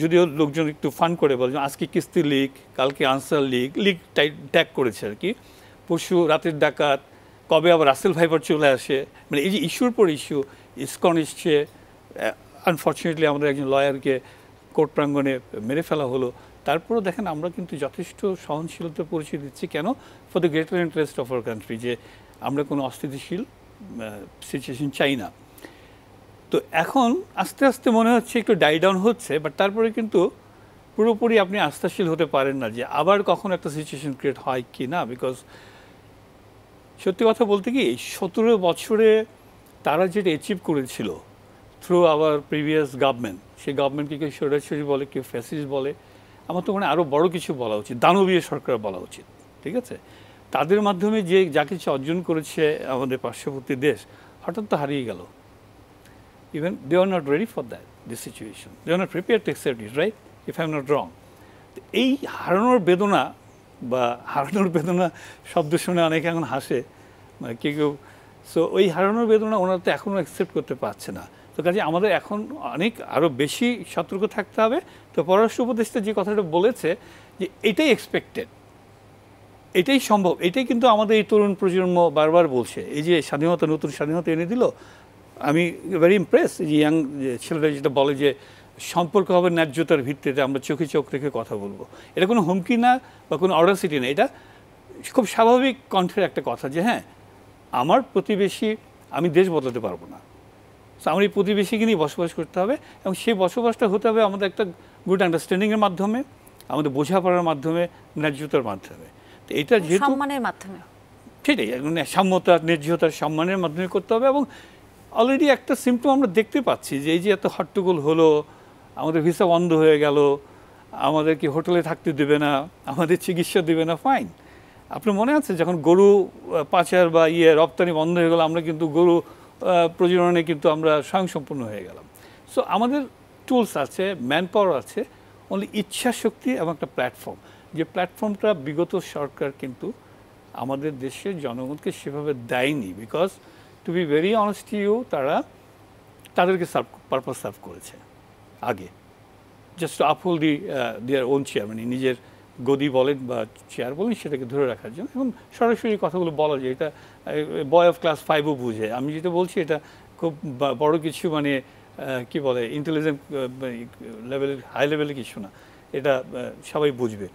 যদিও লোকজন একটু ফান করে বলে আজকে কিস্তি লিগ, কালকে আনসার লিগ, লিগ ট্যাগ করেছে আর কি, পরশু রাতের ডাকাত, কবে আবার রাসেল ভাইপার চলে আসে, মানে এই যে ইস্যুর পর ইস্যু, ইসকন এসছে, আনফর্চুনেটলি আমাদের একজন লয়ারকে কোর্ট প্রাঙ্গণে মেরে ফেলা হলো, তারপরেও দেখেন আমরা কিন্তু যথেষ্ট সহনশীলতার পরিচয় দিচ্ছি। কেন? For the greater interest of our country, যে আমরা কোনো অস্থিতিশীল সিচুয়েশন চাই না। তো এখন আস্তে আস্তে মনে হচ্ছে একটু ডাই ডাউন হচ্ছে, বাট তারপরে কিন্তু পুরোপুরি আপনি আস্থাশীল হতে পারেন না যে আবার কখন একটা সিচুয়েশন ক্রিয়েট হয় কি না। বিকজ সত্যি কথা বলতে কি 17 বছরে তারা যেটা অ্যাচিভ করেছিল থ্রু আওয়ার প্রিভিয়াস গভর্নমেন্ট, সেই গভর্নমেন্টকে কেউ স্বৈরাচারী বলে, কেউ ফ্যাসিস্ট বলে, আমার তো মানে আরও বড় কিছু বলা উচিত, দানবীয় সরকার বলা উচিত। ঠিক আছে, তাদের মাধ্যমে যে যা কিছু অর্জন করেছে আমাদের পার্শ্ববর্তী দেশ, হঠাৎ তো হারিয়ে গেল। Even they are not ready for that, this situation. They are not prepared to accept it, right? If I'm not wrong. এই হারানোর বেদনা বা হারানোর বেদনা শব্দ শুনে অনেকে এখন হাসে, মানে কেউ সো ওই হারানোর বেদনা ওনারা তো এখনও অ্যাকসেপ্ট করতে পারছে না। তো কাজে আমাদের এখন অনেক আরও বেশি সতর্ক থাকতে হবে। তো পররাষ্ট্র উপদেষ্টা যে কথাটা বলেছে যে এটাই এক্সপেক্টেড, এটাই সম্ভব, এটাই কিন্তু আমাদের এই তরুণ প্রজন্ম বারবার বলছে। এই যে স্বাধীনতা, নতুন স্বাধীনতা এনে দিল, আমি ভেরি ইমপ্রেস যে ইয়াং ছেলেরা যেটা বলে যে সম্পর্ক হবে ন্যায্যতার ভিত্তিতে, আমরা চোখে চোখ রেখে কথা বলবো। এটা কোনো হুমকি না বা কোনো অডাসিটি না, এটা খুব স্বাভাবিক কণ্ঠের একটা কথা যে হ্যাঁ আমার প্রতিবেশী, আমি দেশ বদলাতে পারবো না, সো আমার এই প্রতিবেশীকে নিয়ে বসবাস করতে হবে, এবং সেই বসবাসটা হতে হবে আমাদের একটা গুড আন্ডারস্ট্যান্ডিংয়ের মাধ্যমে, আমাদের বোঝাপড়ার মাধ্যমে, ন্যায্যতার মাধ্যমে। তো এটা যেহেতু সম্মানের মাধ্যমে, সেটাই সাম্যতা, ন্যায্যতার সম্মানের মাধ্যমে করতে হবে। এবং অলরেডি একটা সিম্পটম আমরা দেখতে পাচ্ছি যে এই যে এত হট্টগোল হলো, আমাদের ভিসা বন্ধ হয়ে গেল, আমাদেরকে হোটেলে থাকতে দেবে না, আমাদের চিকিৎসা দেবে না, ফাইন। আপনার মনে আছে যখন গরু পাচার বা রপ্তানি বন্ধ হয়ে গেল, আমরা কিন্তু গরু প্রজননে কিন্তু আমরা স্বয়ংসম্পূর্ণ হয়ে গেলাম। সো আমাদের টুলস আছে, ম্যান পাওয়ার আছে, অনলি ইচ্ছা শক্তি এবং একটা প্ল্যাটফর্ম, যে প্ল্যাটফর্মটা বিগত সরকার কিন্তু আমাদের দেশের জনগণকে সেভাবে দেয়নি। Because to be very honest you, তাদেরকে পারপাস সার্ভ করেছে আগে, just to uphold their own chair, মানে নিজের গদি বলেন বা চেয়ার বলেন সেটাকে ধরে রাখার জন্য। এবং সরাসরি কথাগুলো বলা যায়, এটা বয় অফ ক্লাস 5ও বুঝে। আমি যেটা বলছি এটা খুব বড় কিছু, মানে কি বলে ইন্টেলিজেন্ট লেভেলের, হাই লেভেলের কিছু না, এটা সবাই বুঝবে।